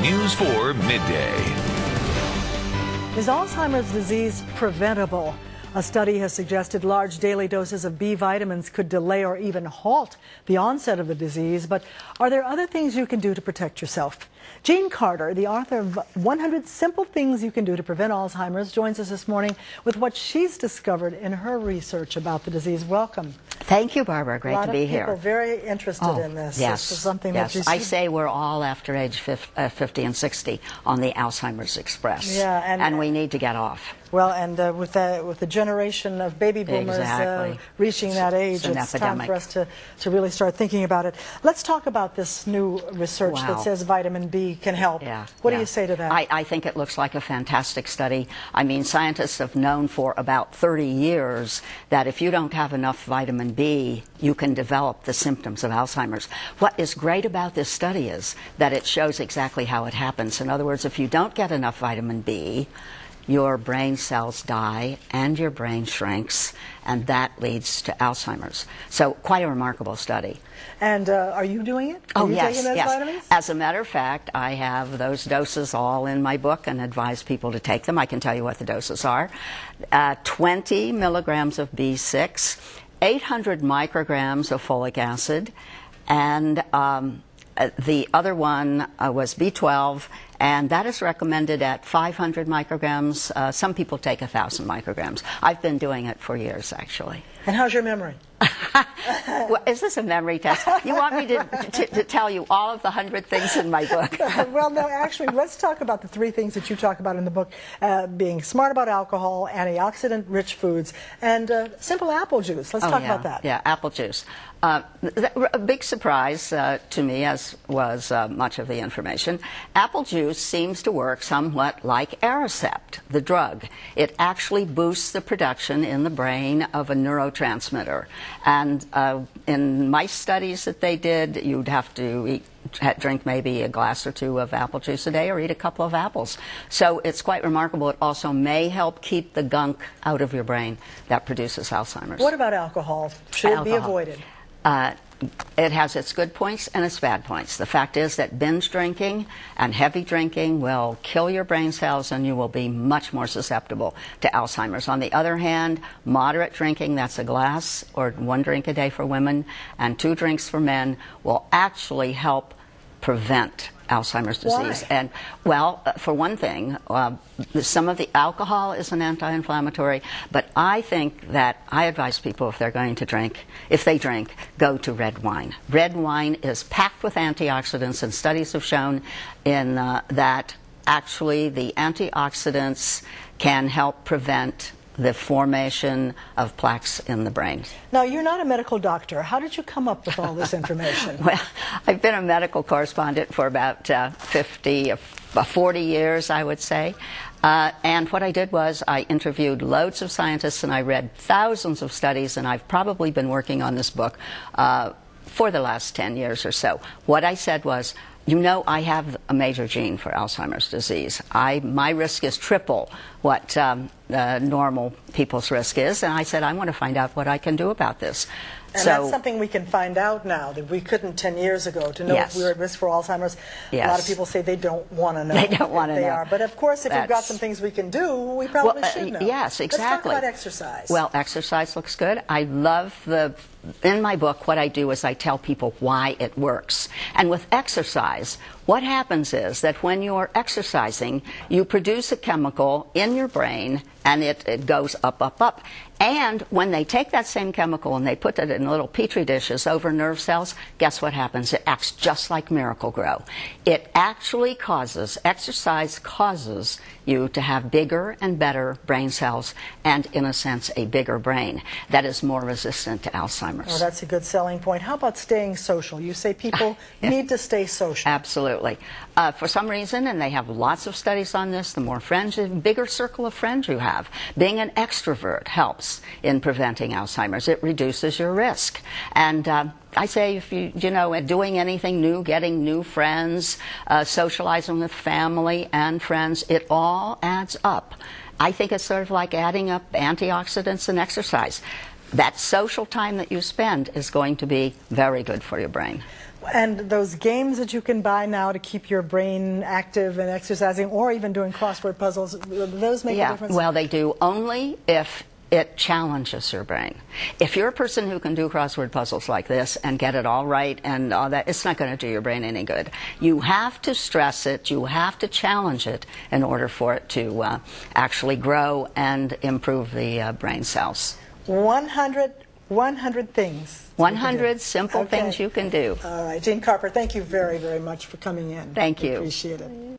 News 4 Midday. Is Alzheimer's disease preventable? A study has suggested large daily doses of B vitamins could delay or even halt the onset of the disease. But are there other things you can do to protect yourself? Jean Carter, the author of 100 Simple Things You Can Do to Prevent Alzheimer's, joins us this morning with what she's discovered in her research about the disease. Welcome. Thank you, Barbara. Great to be here. A lot of people very interested in this. Yes, this is something yes. that I say we're all after age 50 and 60 on the Alzheimer's Express. Yeah, and we need to get off. Well, and with the generation of baby boomers reaching that age, it's time for us to really start thinking about it. Let's talk about this new research that says vitamin B can help. What do you say to that? I think it looks like a fantastic study. I mean, scientists have known for about 30 years that if you don't have enough vitamin B, you can develop the symptoms of Alzheimer's. What is great about this study is that it shows exactly how it happens. In other words, if you don't get enough vitamin B, your brain cells die and your brain shrinks, and that leads to Alzheimer's. So quite a remarkable study. And are you doing it? Are you taking those vitamins? As a matter of fact, I have those doses all in my book and advise people to take them. I can tell you what the doses are. 20 milligrams of B6, 800 micrograms of folic acid, and the other one was B12, and that is recommended at 500 micrograms. Some people take 1,000 micrograms. I've been doing it for years, actually. And how's your memory? Well, is this a memory test? You want me to tell you all of the 100 things in my book? Well, no, actually, let's talk about the 3 things that you talk about in the book, being smart about alcohol, antioxidant-rich foods, and simple apple juice. Let's talk about that. Yeah, apple juice. A big surprise to me, as was much of the information. Apple juice seems to work somewhat like Aricept, the drug. It actually boosts the production in the brain of a neurotransmitter. And in mice studies that they did, you'd have to drink maybe a glass or 2 of apple juice a day or eat a couple of apples. So it's quite remarkable. It also may help keep the gunk out of your brain that produces Alzheimer's. What about alcohol? Should it be avoided? It has its good points and its bad points. The fact is that binge drinking and heavy drinking will kill your brain cells, and you will be much more susceptible to Alzheimer's. On the other hand, moderate drinking, that's a glass or 1 drink a day for women and 2 drinks for men, will actually help prevent Alzheimer's disease. Why? And well, for one thing, some of the alcohol is an anti-inflammatory, but I think that I advise people if they're going to drink, if they drink, go to red wine. Red wine is packed with antioxidants, and studies have shown in that actually the antioxidants can help prevent the formation of plaques in the brain. Now, you're not a medical doctor. How did you come up with all this information? Well, I've been a medical correspondent for about 40 years, I would say. And what I did was I interviewed loads of scientists, and I read thousands of studies, and I've probably been working on this book for the last 10 years or so. What I said was, you know, I have a major gene for Alzheimer's disease. My risk is triple what normal people's risk is, and I said, I want to find out what I can do about this. And that's something we can find out now that we couldn't 10 years ago to know if we were at risk for Alzheimer's. Yes. A lot of people say they don't want to know. They don't want to know. Are. But of course, if you've got some things we can do, we probably should know. Yes, exactly. Let's talk about exercise. Well, exercise looks good. I love in my book, what I do is I tell people why it works. And with exercise, what happens is that when you're exercising, you produce a chemical in your brain, and it goes up, up, up. And when they take that same chemical and they put it in little petri dishes over nerve cells, guess what happens? It acts just like Miracle-Gro. It actually exercise causes you to have bigger and better brain cells and, in a sense, a bigger brain that is more resistant to Alzheimer's. Oh, that's a good selling point. How about staying social? You say people need to stay social. Absolutely. For some reason, and they have lots of studies on this, the more friends, the bigger circle of friends you have. Being an extrovert helps in preventing Alzheimer's. It reduces your risk. And I say if doing anything new, getting new friends, socializing with family and friends, it all adds up. I think it's sort of like adding up antioxidants and exercise. that social time that you spend is going to be very good for your brain. And those games that you can buy now to keep your brain active and exercising, or even doing crossword puzzles, do those make a difference? Well, they do only if it challenges your brain. If you're a person who can do crossword puzzles like this and get it all right and all that, it's not going to do your brain any good. You have to stress it, you have to challenge it in order for it to actually grow and improve the brain cells. 100 things. 100 simple things you can do. All right, Jean Carper, thank you very, very much for coming in. Thank you. Appreciate it.